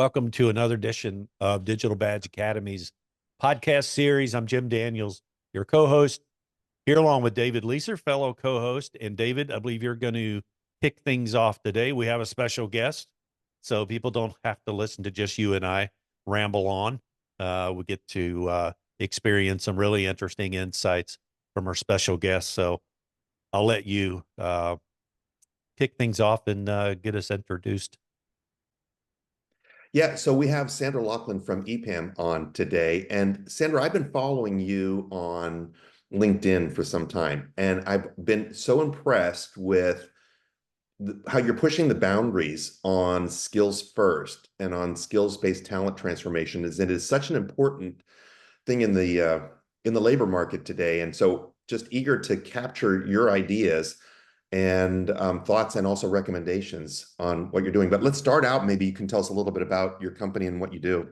welcome to another edition of Digital Badge Academy's podcast series. I'm Jim Daniels, your co-host, here along with David Leeser, fellow co-host. And David, I believe you're going to kick things off today. We have a special guest, so people don't have to listen to just you and I ramble on. We get to experience some really interesting insights from our special guest. So I'll let you kick things off and get us introduced. Yeah, so we have Sandra Loughlin from EPAM on today. And Sandra, I've been following you on LinkedIn for some time, and I've been so impressed with how you're pushing the boundaries on skills first and on skills-based talent transformation. Is it is such an important thing in the labor market today. And so just eager to capture your ideas and thoughts and also recommendations on what you're doing. But let's start out. Maybe you can tell us a little bit about your company and what you do.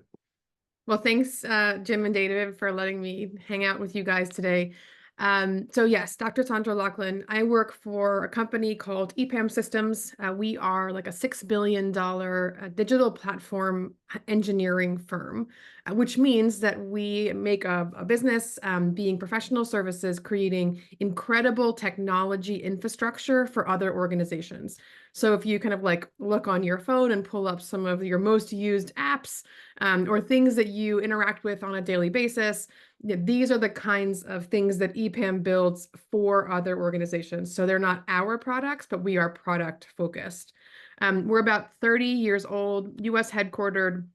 Well, thanks, Jim and David, for letting me hang out with you guys today. So yes, Dr. Sandra Loughlin. I work for a company called EPAM Systems. We are like a $6 billion digital platform engineering firm, which means that we make a business being professional services, creating incredible technology infrastructure for other organizations. So if you kind of like look on your phone and pull up some of your most used apps or things that you interact with on a daily basis, these are the kinds of things that EPAM builds for other organizations. So they're not our products, but we are product focused. We're about 30 years old, US headquartered,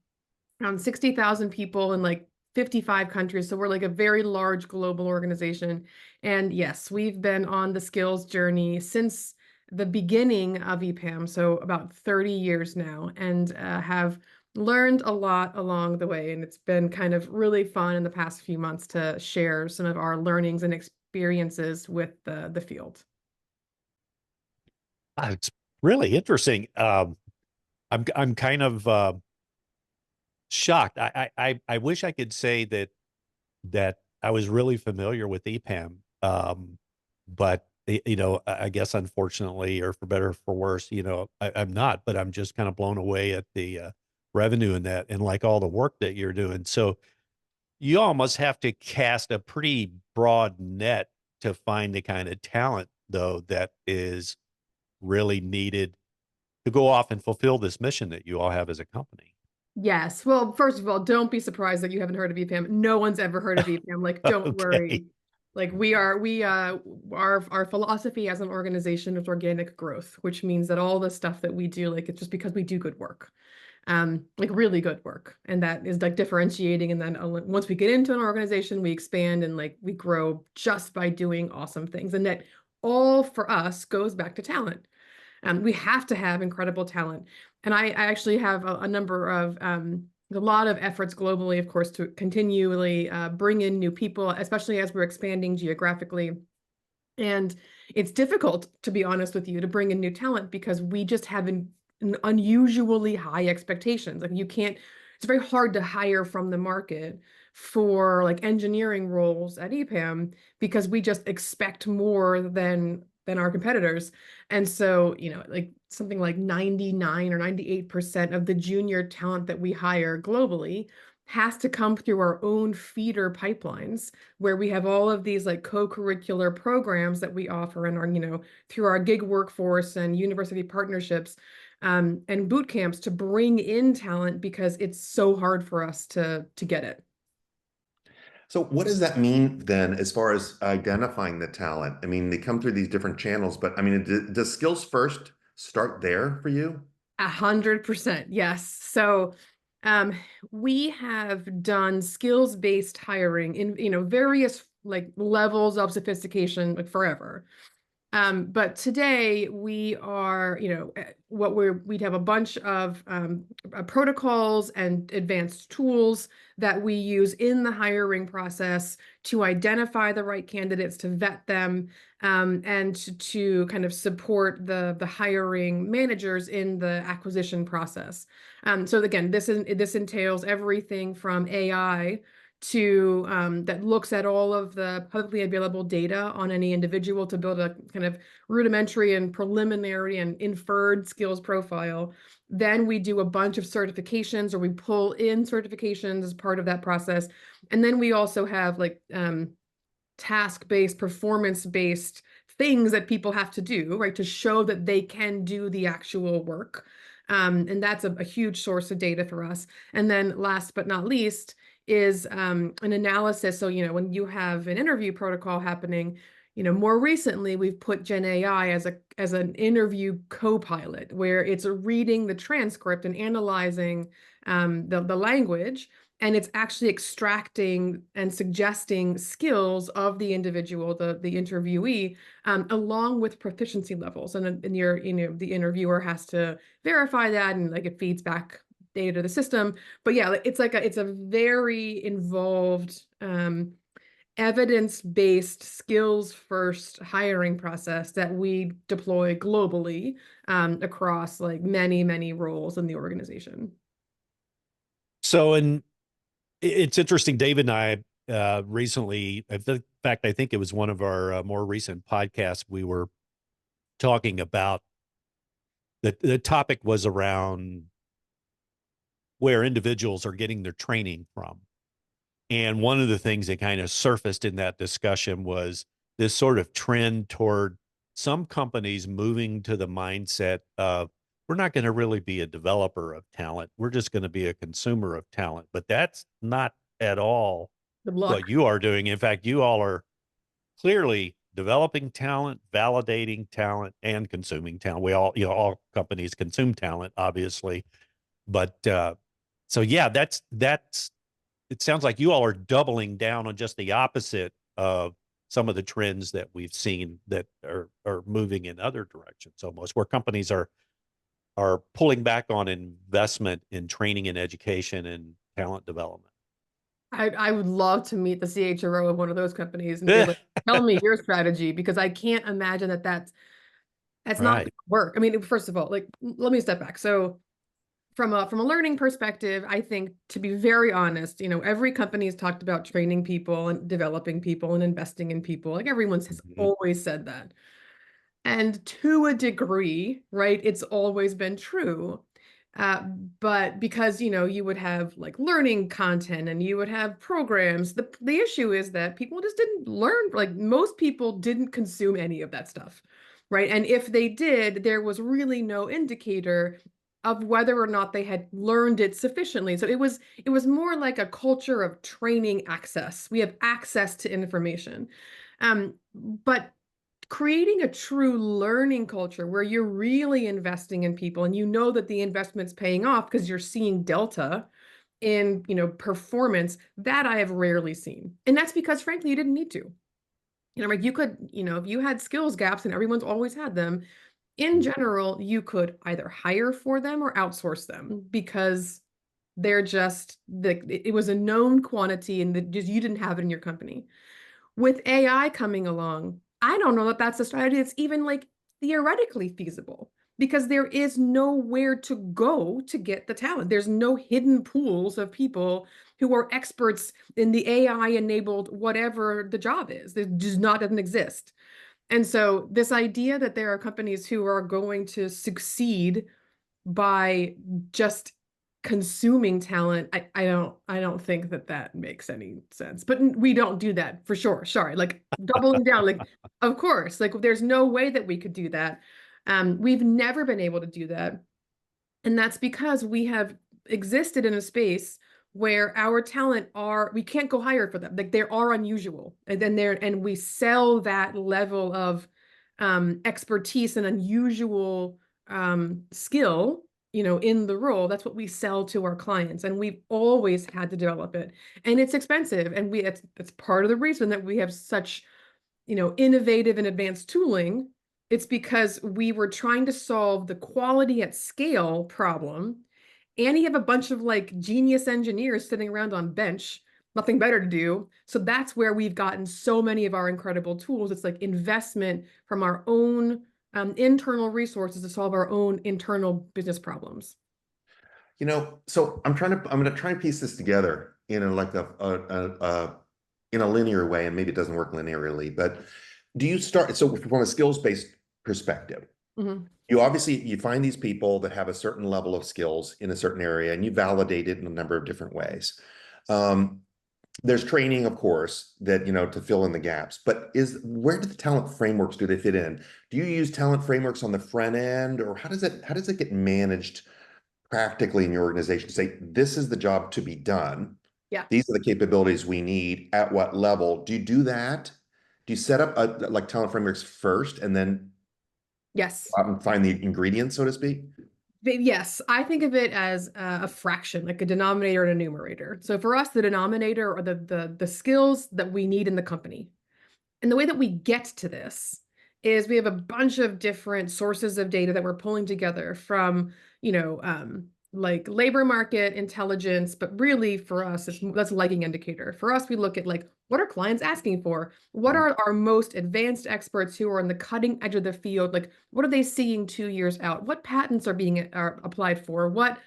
around 60,000 people in like 55 countries. So we're like a very large global organization. And yes, we've been on the skills journey since the beginning of EPAM, so about 30 years now, and have learned a lot along the way. And it's been kind of really fun in the past few months to share some of our learnings and experiences with the field. It's really interesting. I'm kind of shocked. I wish I could say that I was really familiar with EPAM, but I guess unfortunately, or for better or for worse, I'm not. But I'm just kind of blown away at the revenue in that, and like all the work that you're doing. So you almost have to cast a pretty broad net to find the kind of talent, though, that is really needed to go off and fulfill this mission that you all have as a company. Yes. Well, first of all, don't be surprised that you haven't heard of EPAM. No one's ever heard of EPAM. Like, don't Okay. worry. Like our philosophy as an organization is organic growth, which means that all the stuff that we do, like, it's just because we do good work, like really good work. And that is like differentiating. And then once we get into an organization, we expand and like we grow just by doing awesome things. And that all for us goes back to talent. We have to have incredible talent. And I actually have a number of a lot of efforts globally, of course, to continually bring in new people, especially as we're expanding geographically. And it's difficult, to be honest with you, to bring in new talent because we just have an unusually high expectations. Like it's very hard to hire from the market for like engineering roles at EPAM because we just expect more than our competitors. And so, like something like 99 or 98% of the junior talent that we hire globally has to come through our own feeder pipelines where we have all of these like co-curricular programs that we offer and our, through our gig workforce and university partnerships and boot camps to bring in talent because it's so hard for us to get it. So what does that mean then as far as identifying the talent? I mean, they come through these different channels, but I mean, does skills first start there for you? 100%, yes. So we have done skills-based hiring in various like levels of sophistication like forever. But today we are, we'd have a bunch of protocols and advanced tools that we use in the hiring process to identify the right candidates, to vet them, and to kind of support the hiring managers in the acquisition process. So again, this entails everything from AI that looks at all of the publicly available data on any individual to build a kind of rudimentary and preliminary and inferred skills profile. Then we do a bunch of certifications, or we pull in certifications as part of that process. And then we also have like task-based, performance-based things that people have to do, right, to show that they can do the actual work. And that's a huge source of data for us. And then last but not least is an analysis. So, when you have an interview protocol happening, more recently, we've put Gen AI as an interview co-pilot, where it's reading the transcript and analyzing the language, and it's actually extracting and suggesting skills of the individual, the interviewee, along with proficiency levels. And the interviewer has to verify that, and like it feeds back data to the system. But yeah, it's a very involved, evidence-based, skills-first hiring process that we deploy globally, across like many, many roles in the organization. So, it's interesting, David and I recently, in fact, I think it was one of our more recent podcasts, we were talking about the topic was around where individuals are getting their training from. And one of the things that kind of surfaced in that discussion was this sort of trend toward some companies moving to the mindset of, we're not going to really be a developer of talent. We're just going to be a consumer of talent. But that's not at all Good luck. what you are doing. In fact, you all are clearly developing talent, validating talent, and consuming talent. We all, all companies consume talent, obviously. But so yeah, that's it sounds like you all are doubling down on just the opposite of some of the trends that we've seen that are moving in other directions, almost, where companies are pulling back on investment in training and education and talent development. I would love to meet the CHRO of one of those companies and be like, tell me your strategy, because I can't imagine that's not Right. going to work. I mean, first of all, like, let me step back. So from a learning perspective, I think, to be very honest, every company has talked about training people and developing people and investing in people. Like, everyone's has always said that. And to a degree, right, it's always been true. But because, you would have like learning content and you would have programs, the issue is that people just didn't learn, like most people didn't consume any of that stuff, right? And if they did, there was really no indicator of whether or not they had learned it sufficiently. So it was more like a culture of training access. We have access to information. But creating a true learning culture where you're really investing in people and that the investment's paying off because you're seeing delta in, performance, that I have rarely seen. And that's because, frankly, you didn't need to. Like, you could, if you had skills gaps, and everyone's always had them, in general, you could either hire for them or outsource them, because they're just it was a known quantity and you didn't have it in your company. With AI coming along, I don't know that that's a strategy that's even like theoretically feasible, because there is nowhere to go to get the talent. There's no hidden pools of people who are experts in the AI enabled whatever the job is. It doesn't exist. And so this idea that there are companies who are going to succeed by just consuming talent, I don't think that makes any sense. But we don't do that, for sure. Sorry, like, doubling down, like, of course, like, there's no way that we could do that. We've never been able to do that. And that's because we have existed in a space where our talent we can't go higher for them. Like, they are unusual. And we sell that level of expertise and unusual skill, in the role. That's what we sell to our clients. And we've always had to develop it. And it's expensive. And that's part of the reason that we have such, innovative and advanced tooling. It's because we were trying to solve the quality at scale problem. And you have a bunch of like genius engineers sitting around on bench, nothing better to do. So that's where we've gotten so many of our incredible tools. It's like investment from our own internal resources to solve our own internal business problems. So I'm going to try and piece this together. in a like in a linear way, and maybe it doesn't work linearly, but do you start, so from a skills-based perspective, Mhm. you obviously you find these people that have a certain level of skills in a certain area, and you validate it in a number of different ways. Um, there's training, of course, that to fill in the gaps. But where do the talent frameworks do they fit in? Do you use talent frameworks on the front end, or how does it get managed practically in your organization to say this is the job to be done? Yeah. These are the capabilities we need at what level? Do you do that? Do you set up like talent frameworks first and then Yes. find the ingredients, so to speak? Yes, I think of it as a fraction, like a denominator and a numerator. So for us, the denominator are the skills that we need in the company. And the way that we get to this is we have a bunch of different sources of data that we're pulling together from, like labor market intelligence, but really for us, that's a lagging indicator. For us, we look at like, what are clients asking for? What are our most advanced experts who are on the cutting edge of the field? Like, what are they seeing 2 years out? What patents are applied for? What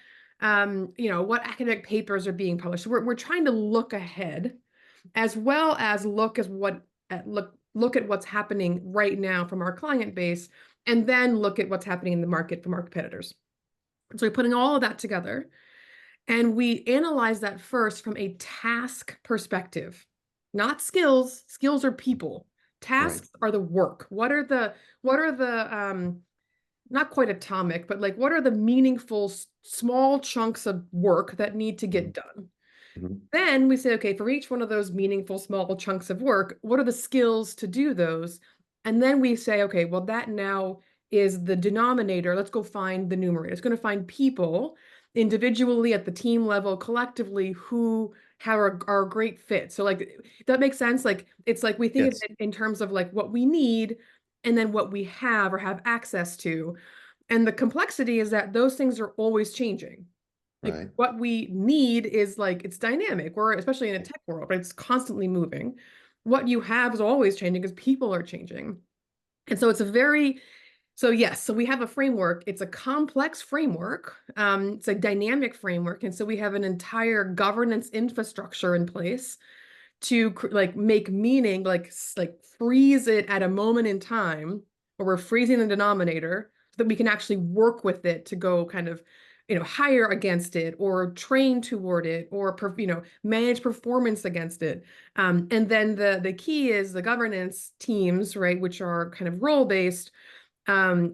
academic papers are being published? So we're trying to look ahead as well as look at what's happening right now from our client base, and then look at what's happening in the market from our competitors. So we're putting all of that together, and we analyze that first from a task perspective, not skills. Skills are people. Right. Tasks are the work. What are the not quite atomic, but like what are the meaningful small chunks of work that need to get done? Mhm. Then we say, okay, for each one of those meaningful small chunks of work, what are the skills to do those? And then we say, okay, well, that now is the denominator. Let's go find the numerator. It's going to find people individually at the team level, collectively, who are a great fit. So, like, that makes sense. Like, it's like we think of Yes. it in terms of like what we need and then what we have or have access to. And the complexity is that those things are always changing. Like Right. what we need is like it's dynamic, or especially in a tech world, right? It's constantly moving. What you have is always changing because people are changing. And so yes, so we have a framework. It's a complex framework. It's a dynamic framework. And so we have an entire governance infrastructure in place to like make meaning, like freeze it at a moment in time, or we're freezing the denominator so that we can actually work with it to go kind of hire against it or train toward it or manage performance against it. And then the key is the governance teams, right, which are kind of role based,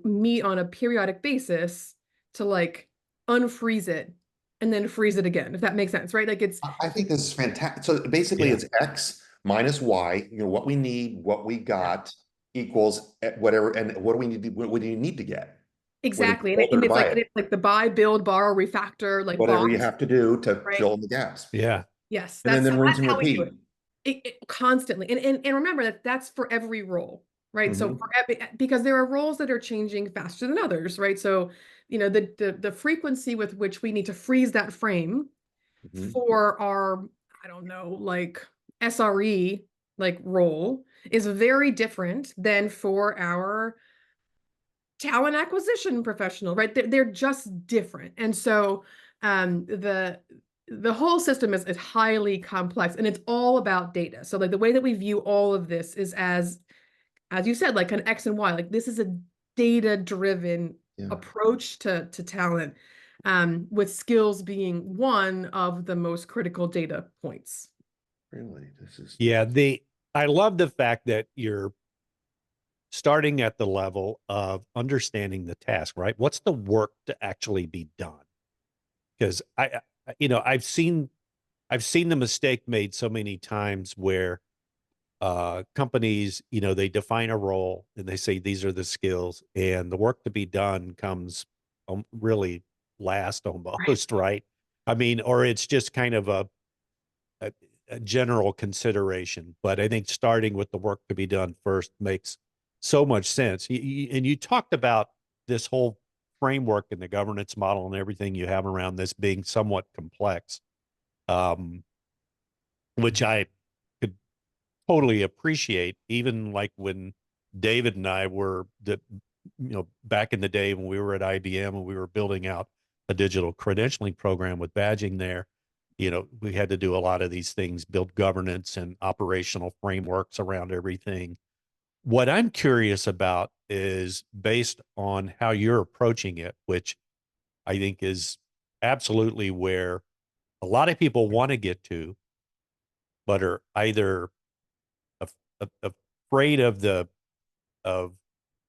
meet on a periodic basis to like unfreeze it and then freeze it again, if that makes sense, right? Like it's I think this is fantastic. So basically, Yeah. it's X minus Y. What we need, what we got equals whatever, and what do we need? What do you need to get? Whether you exactly. And, it, build it and or it's buy like and it, it's like the buy, build, borrow, refactor, like whatever you box, have to do to right? fill in the gaps, Yeah. Yes, and then rinse that's and how we do repeat. it. Constantly. And remember that that's for every role, right? So Hmm. because there are roles that are changing faster than others, right? So, the frequency with which we need to freeze that frame Hmm. for our, I don't know, like SRE like role is very different than for our talent acquisition professional, right? They're just different. And so the whole system is highly complex, and it's all about data. So like the way that we view all of this is as you said, like an X and Y, like this is a data driven Yeah, approach to talent, with skills being one of the most critical data points. really. This is Yeah. I love the fact that you're starting at the level of understanding the task, right? What's the work to actually be done? Because I've seen the mistake made so many times where companies, they define a role and they say these are the skills, and the work to be done comes really last Right. almost, right? I mean, or it's just kind of a, a general consideration. But I think starting with the work to be done first makes so much sense. And you talked about this whole framework and the governance model and everything you have around this being somewhat complex, um, which I could totally appreciate. Even like when David and I were back in the day when we were at IBM and we were building out a digital credentialing program with badging there. we had to do a lot of these things, build governance and operational frameworks around everything. What I'm curious about is based on how you're approaching it, which I think is absolutely where a lot of people want to get to, but are either afraid of of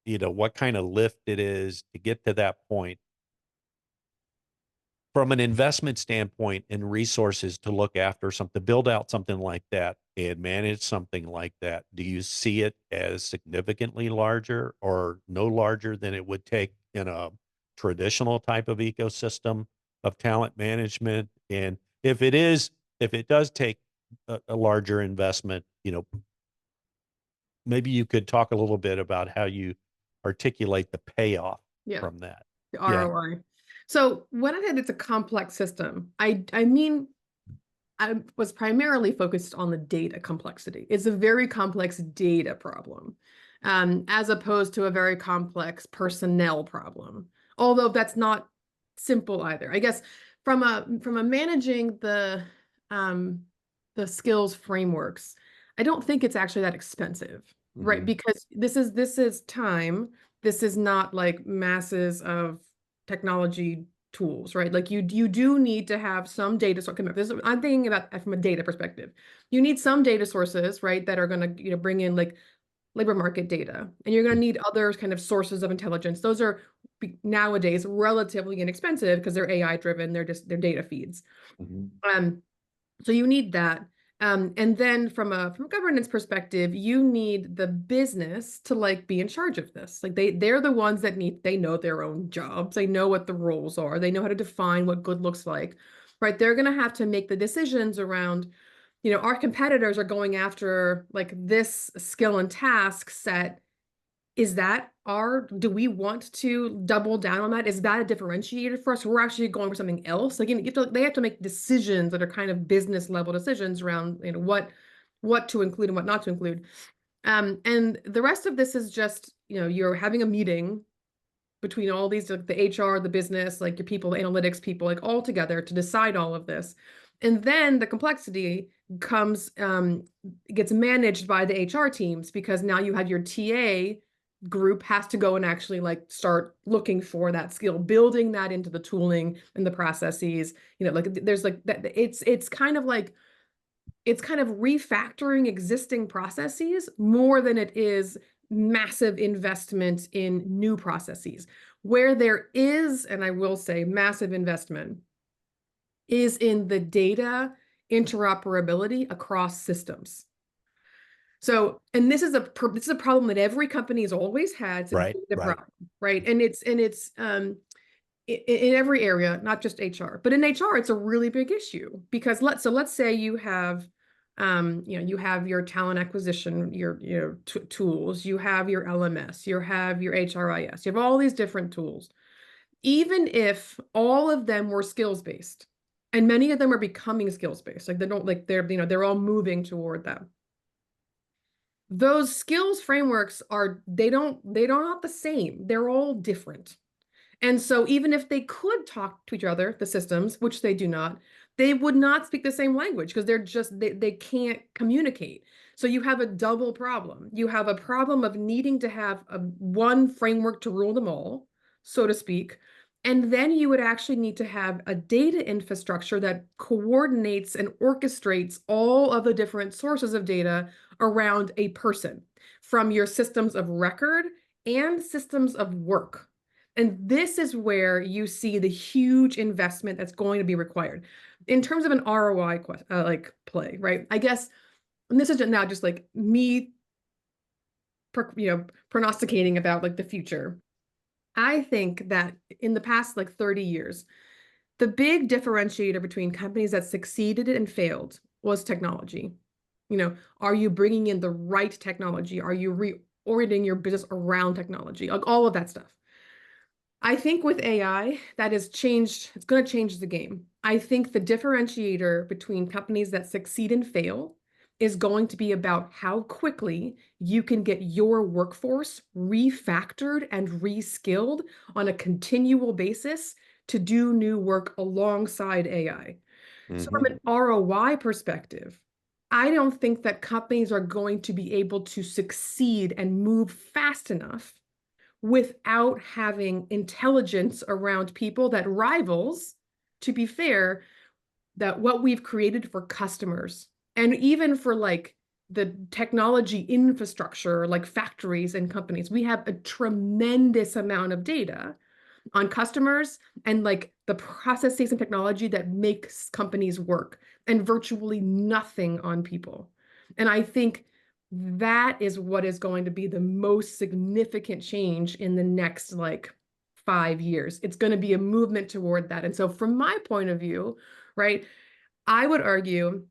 what kind of lift it is to get to that point. From an investment standpoint and resources to look after something, build out something like that and manage something like that, do you see it as significantly larger or no larger than it would take in a traditional type of ecosystem of talent management? And if it does take a larger investment, maybe you could talk a little bit about how you articulate the payoff Yeah, from that. the Yeah. ROI. So when I said it's a complex system, I mean, I was primarily focused on the data complexity. It's a very complex data problem, as opposed to a very complex personnel problem. Although that's not simple either. I guess from a managing the skills frameworks, I don't think it's actually that expensive, right? Mhm. Because this is time. This is not like masses of technology tools, right? Like you do need to have some data source. I'm thinking about from a data perspective. You need some data sources, right, that are going to bring in like labor market data, and you're going to need other kind of sources of intelligence. Those are nowadays relatively inexpensive because they're AI driven. They're data feeds. Mhm. So you need that. And then from a governance perspective, you need the business to like be in charge of this. Like they're the ones that they know their own jobs. They know what the roles are. They know how to define what good looks like, right? They're going to have to make the decisions around, our competitors are going after like this skill and task set. Do we want to double down on that? Is that a differentiator for us? We're actually going for something else. Like, they have to make decisions that are kind of business level decisions around, what to include and what not to include. And the rest of this is just, you're having a meeting between all these, like the HR, the business, like your people, the analytics people, like all together to decide all of this. And then the complexity gets managed by the HR teams, because now you have your TA group has to go and actually like start looking for that skill, building that into the tooling and the processes. Like there's like that. It's kind of refactoring existing processes more than it is massive investment in new processes. Where there is, and I will say massive investment, is in the data interoperability across systems. So, and this is a problem that every company has always had. It's a Right. data Right. problem, right? And it's in every area, not just HR, but in HR, it's a really big issue because let's say you have, you have your talent acquisition, your tools, you have your LMS, you have your HRIS, you have all these different tools. Even if all of them were skills based, and many of them are becoming skills based, like they're all moving toward them. Those skills frameworks they're not the same. They're all different. And so even if they could talk to each other, the systems, which they do not, they would not speak the same language because they can't communicate. So you have a double problem. You have a problem of needing to have one framework to rule them all, so to speak. And then you would actually need to have a data infrastructure that coordinates and orchestrates all of the different sources of data around a person, from your systems of record and systems of work. And this is where you see the huge investment that's going to be required in terms of an ROI like play, right? I guess, and this is now just like me, prognosticating about like the future. I think that in the past like 30 years, the big differentiator between companies that succeeded and failed was technology. Are you bringing in the right technology? Are you reorienting your business around technology? Like all of that stuff. I think with AI, that has changed. It's going to change the game. I think the differentiator between companies that succeed and fail is going to be about how quickly you can get your workforce refactored and reskilled on a continual basis to do new work alongside AI. So from Hmm. an ROI perspective, I don't think that companies are going to be able to succeed and move fast enough without having intelligence around people that rivals, to be fair, that what we've created for customers and even for like the technology infrastructure, like factories and companies, we have a tremendous amount of data on customers and like the processes and technology that makes companies work, and virtually nothing on people. And I think that is what is going to be the most significant change in the next like 5 years. It's going to be a movement toward that. And so from my point of view, right, I would argue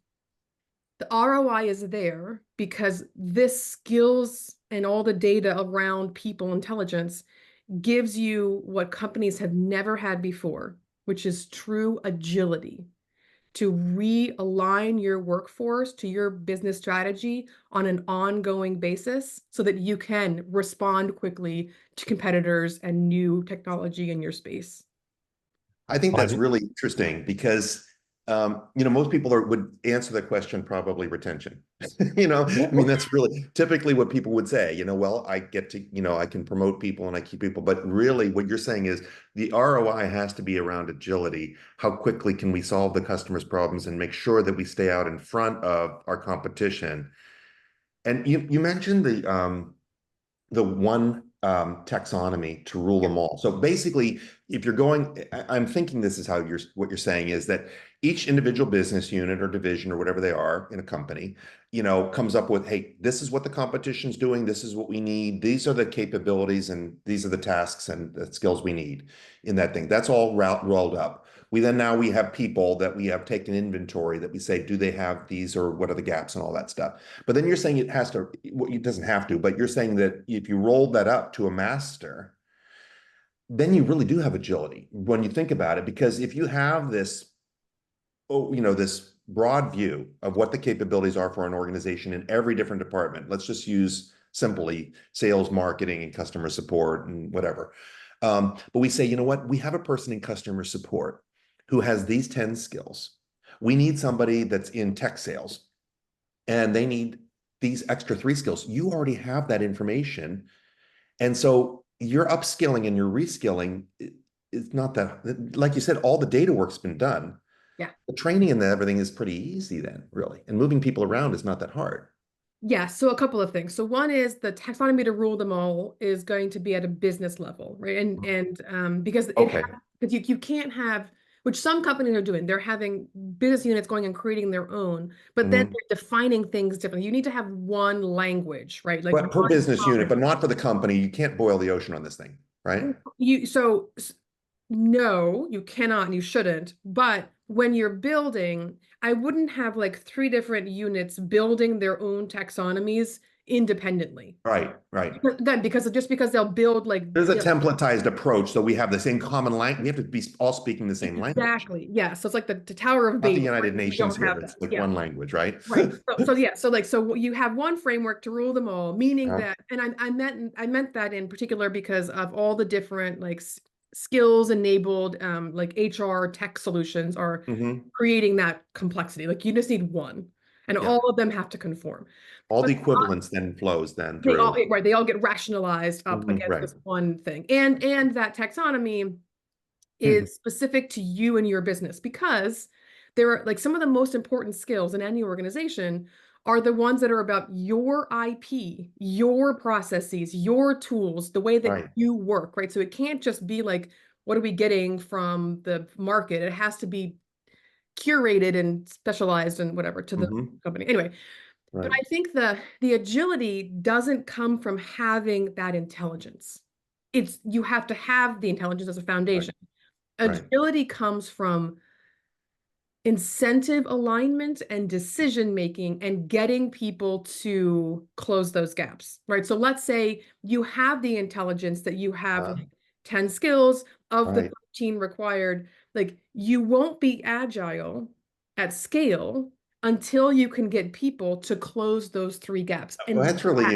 the ROI is there because this skills and all the data around people intelligence gives you what companies have never had before, which is true agility to realign your workforce to your business strategy on an ongoing basis so that you can respond quickly to competitors and new technology in your space. I think Well, that's really interesting because, most people would answer the question probably retention. I mean, that's really typically what people would say, well, I get to, I can promote people and I keep people. But really what you're saying is the ROI has to be around agility. How quickly can we solve the customer's problems and make sure that we stay out in front of our competition? And you mentioned the one taxonomy to rule Yeah. them all. So basically, if you're I'm thinking this is how what you're saying is that each individual business unit or division or whatever they are in a company, comes up with, hey, this is what the competition's doing. This is what we need. These are the capabilities and these are the tasks and the skills we need in that thing. That's all rolled up. Now we have people that we have taken inventory that we say, do they have these or what are the gaps and all that stuff. But then you're saying it doesn't have to, but you're saying that if you roll that up to a master, then you really do have agility when you think about it. Because if you have this broad view of what the capabilities are for an organization in every different department, let's just use simply sales, marketing, and customer support and whatever. But we say, you know what? We have a person in customer support who has these 10 skills. We need somebody that's in tech sales and they need these extra 3 skills. You already have that information. And so your upskilling and your reskilling is not that, like you said, all the data work's been done. Yeah. The training and everything is pretty easy then, really. And moving people around is not that hard. Yeah, so a couple of things. So one is the taxonomy to rule them all is going to be at a business level, right? And because Okay. you can't have, which some companies are doing, they're having business units going and creating their own, but then Mhm. they're defining things differently. You need to have one language, right? Like But per one business unit, common. but not for the company. You can't boil the ocean on this thing, right? No, you cannot and you shouldn't. But when you're building, I wouldn't have like 3 different units building their own taxonomies independently. Right, right. Again, because they'll build like There's a templatized approach, so we have the same common language. We have to be all speaking the same language. exactly. Yeah. So it's like the Tower of Not the Babel, right? United We Nations don't here. have that. It's like Yeah. one language, right? Right. So yeah. So you have one framework to rule them all, meaning Yeah. that, and I meant that in particular because of all the different like skills enabled like HR tech solutions are Hmm. creating that complexity. Like you just need one, and Yeah. all of them have to conform. All the But equivalence then flows then they all through. right, they all get rationalized up Mhm. against Right. this one thing. And that taxonomy Mhm. is specific to you and your business because there are like some of the most important skills in any organization are the ones that are about your IP, your processes, your tools, the way that Right. you work, right? So it can't just be like, what are we getting from the market? It has to be curated and specialized and whatever to the Hmm. company. Anyway, but Right. I think the agility doesn't come from having that intelligence. It's you have to have the intelligence as a Right. foundation. Right. Agility comes from incentive alignment and decision making and getting people to close those gaps, right? So let's say you have the intelligence that you have Uh, like 10 skills of the right. 13 required, like you won't be agile at scale until you can get people to close those 3 gaps. Well, And that's really,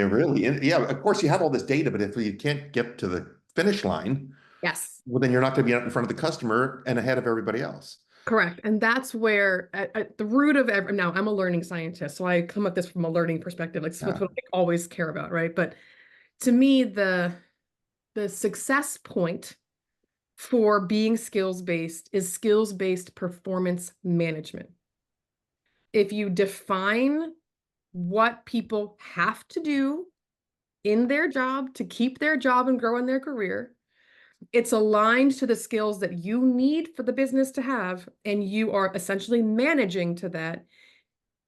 yeah, of course you have all this data, but if you can't get to the finish line, yes. well, then you're not going to be out in front of the customer and ahead of everybody else. Correct. And that's where at the root of every, now I'm a learning scientist, so I come at this from a learning perspective, like Yeah. what's what I always care about, right? But to me, the success point for being skills-based is skills-based performance management. If you define what people have to do in their job to keep their job and grow in their career, it's aligned to the skills that you need for the business to have, and you are essentially managing to that.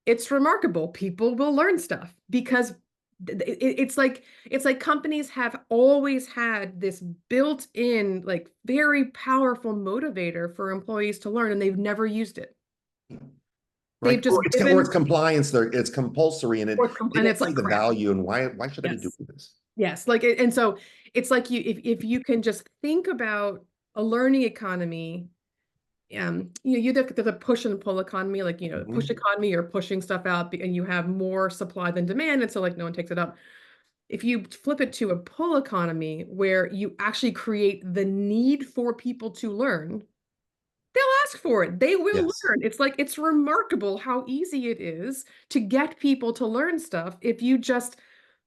It's remarkable. People will learn stuff because it's like companies have always had this built-in, like very powerful motivator for employees to learn, and they've never used it. Right. They've just Or given, it's compliance, it's compulsory, and they and don't it's see like the crap. value, and why should I be doing Yes. this? Yes. Like, and so it's like if you can just think about a learning economy, you there's a push and pull economy, like, push Mhm. economy, you're pushing stuff out and you have more supply than demand. And so like no one takes it up. If you flip it to a pull economy where you actually create the need for people to learn, they'll ask for it. They will Yes. learn. It's like, it's remarkable how easy it is to get people to learn stuff if you just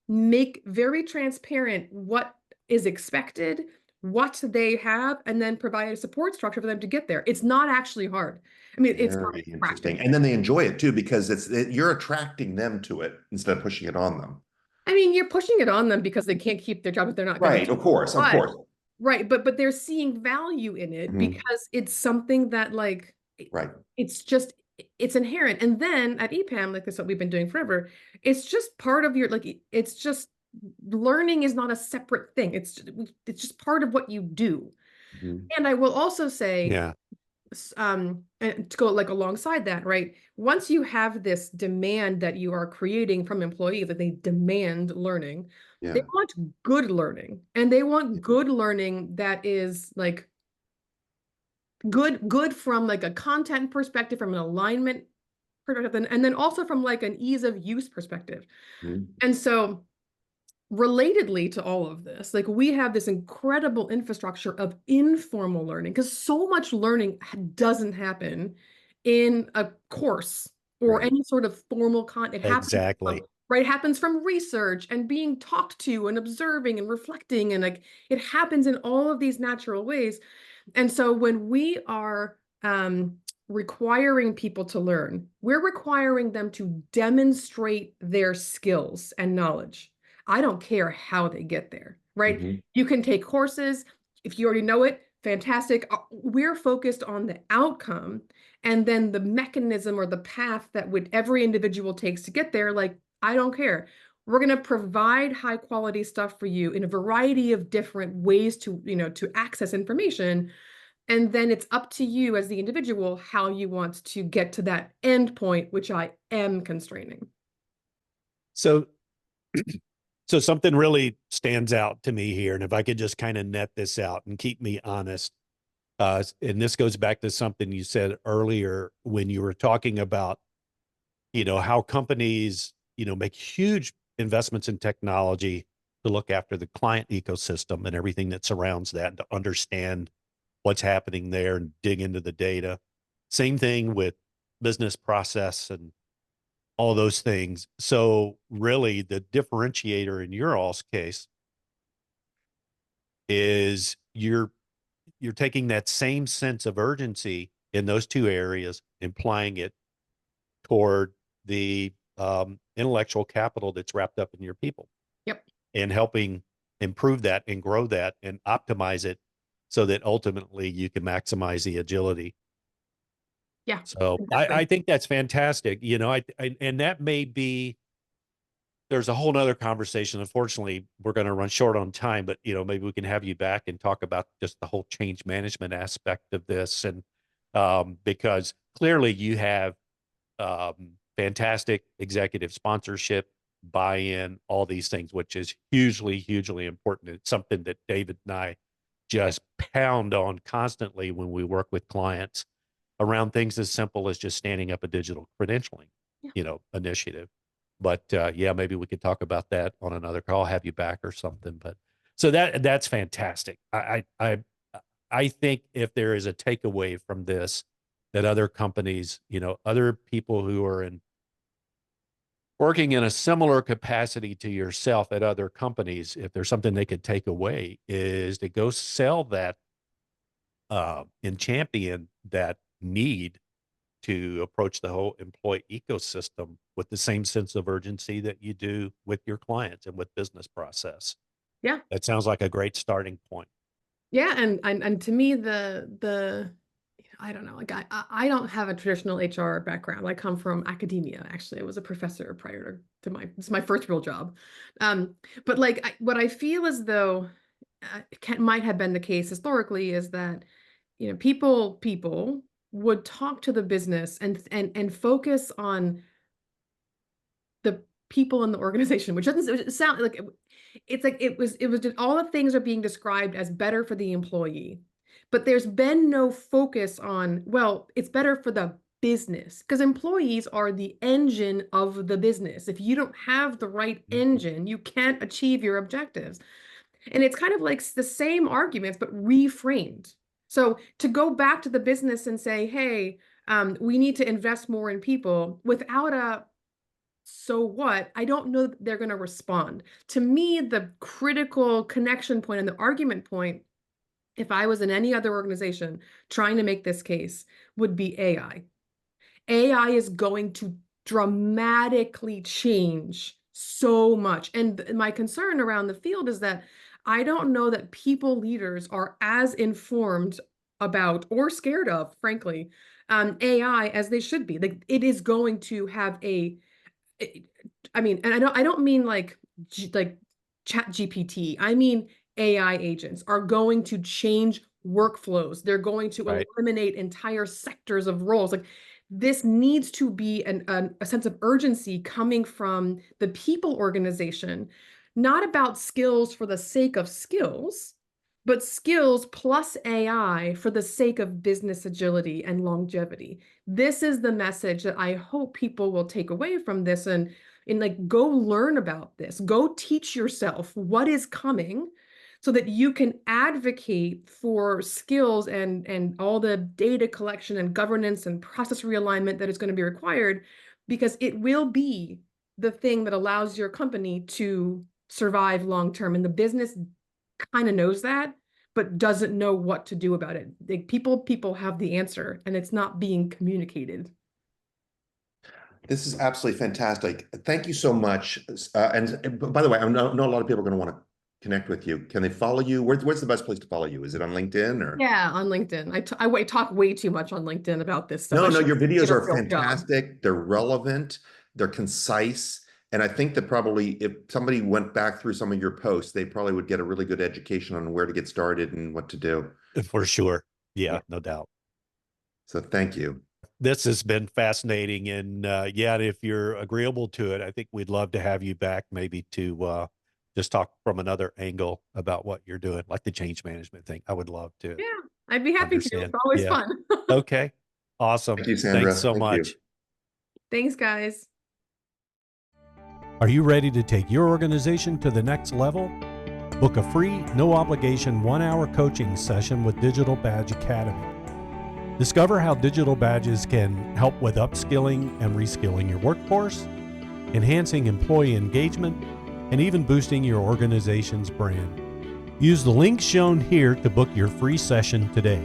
make very transparent what is expected, what they have, and then provide a support structure for them to get there. It's not actually hard. I mean, it's Very interesting. practical. And then they enjoy it too, because you're attracting them to it instead of pushing it on them. I mean, you're pushing it on them because they can't keep their job if they're not going Right. to. Of course. Of But course. right, but they're seeing value in it Mhm. because it's something that like Right. it's just it's inherent. And then at EPAM, like this, what we've been doing forever, it's just part of your like it's just learning is not a separate thing. It's just part of what you do. Mhm. And I will also say, Yeah. and to go like alongside that, right? Once you have this demand that you are creating from employees, that they demand learning, they Yeah. want good learning, and they want good learning that is like good from like a content perspective, from an alignment perspective, and then also from like an ease of use perspective. Mhm. And so relatedly to all of this, like we have this incredible infrastructure of informal learning because so much learning doesn't happen in a course or Right. any sort of formal content. It happens from, Exactly. right? It happens from research and being talked to and observing and reflecting, and like it happens in all of these natural ways. And so when we are requiring people to learn, we're requiring them to demonstrate their skills and knowledge. I don't care how they get there, right? Mhm. You can take courses. If you already know it, fantastic. We're focused on the outcome and then the mechanism or the path that would every individual takes to get there. Like, I don't care. We're going to provide high quality stuff for you in a variety of different ways to, to access information. And then it's up to you as the individual how you want to get to that end point, which I am constraining. So so something really stands out to me here. And if I could just kind of net this out and keep me honest, and this goes back to something you said earlier when you were talking about, how companies, make huge investments in technology to look after the client ecosystem and everything that surrounds that and to understand what's happening there and dig into the data. Same thing with business process and all those things. So really the differentiator in your all's case is you're taking that same sense of urgency in those two areas, applying it toward the intellectual capital that's wrapped up in your people Yep. and helping improve that and grow that and optimize it so that ultimately you can maximize the agility. Yeah, So exactly. I think that's fantastic. And that may be, there's a whole nother conversation. Unfortunately, we're going to run short on time, but maybe we can have you back and talk about just the whole change management aspect of this. And because clearly you have fantastic executive sponsorship, buy-in, all these things, which is hugely, hugely important. It's something that David and I just pound on constantly when we work with clients around things as simple as just standing up a digital credentialing, Yeah. initiative. But yeah, maybe we could talk about that on another call. I'll have you back or something. But so that's fantastic. I think if there is a takeaway from this, that other companies, other people who are working in a similar capacity to yourself at other companies, if there's something they could take away, is to go sell that and champion that need to approach the whole employee ecosystem with the same sense of urgency that you do with your clients and with business process. Yeah. That sounds like a great starting point. Yeah, and to me, the I don't know, like I don't have a traditional HR background. I come from academia. Actually, I was a professor prior to this is my first real job. But like what I feel as though might have been the case historically is that people would talk to the business and focus on the people in the organization, which doesn't sound like it's like it was just all the things are being described as better for the employee, but there's been no focus on, well, it's better for the business, because employees are the engine of the business. If you don't have the right engine, you can't achieve your objectives. And it's kind of like the same arguments, but reframed. So to go back to the business and say, hey, we need to invest more in people without a so what, I don't know that they're going to respond. To me, the critical connection point and the argument point, if I was in any other organization trying to make this case, would be AI. AI is going to dramatically change so much. And my concern around the field is that I don't know that people leaders are as informed about or scared of, frankly, AI as they should be. Like it is going to have I mean, and I don't mean like Chat GPT. I mean AI agents are going to change workflows. They're going to Right. eliminate entire sectors of roles. Like this needs to be a sense of urgency coming from the people organization, not about skills for the sake of skills, but skills plus AI for the sake of business agility and longevity. This is the message that I hope people will take away from this and like go learn about this. Go teach yourself what is coming so that you can advocate for skills and all the data collection and governance and process realignment that is going to be required, because it will be the thing that allows your company to survive long term. And the business kind of knows that, but doesn't know what to do about it. Like people have the answer, and it's not being communicated. This is absolutely fantastic. Thank you so much. And by the way, I know a lot of people are going to want to connect with you. Can they follow you? Where's the best place to follow you? Is it on LinkedIn or? Yeah, on LinkedIn. I talk way too much on LinkedIn about this stuff. No, your videos get a are real job. fantastic. They're relevant. They're concise. And I think that probably if somebody went back through some of your posts, they probably would get a really good education on where to get started and what to do. For sure. Yeah, no doubt. So thank you. This has been fascinating. And yeah, if you're agreeable to it, I think we'd love to have you back maybe to just talk from another angle about what you're doing, like the change management thing. I would love to. Yeah, I'd be happy to. It's always fun. Okay. Awesome. Thank you, Sandra. Thanks so much. Thanks, guys. Are you ready to take your organization to the next level? Book a free, no obligation 1-hour coaching session with Digital Badge Academy. Discover how digital badges can help with upskilling and reskilling your workforce, enhancing employee engagement, and even boosting your organization's brand. Use the link shown here to book your free session today.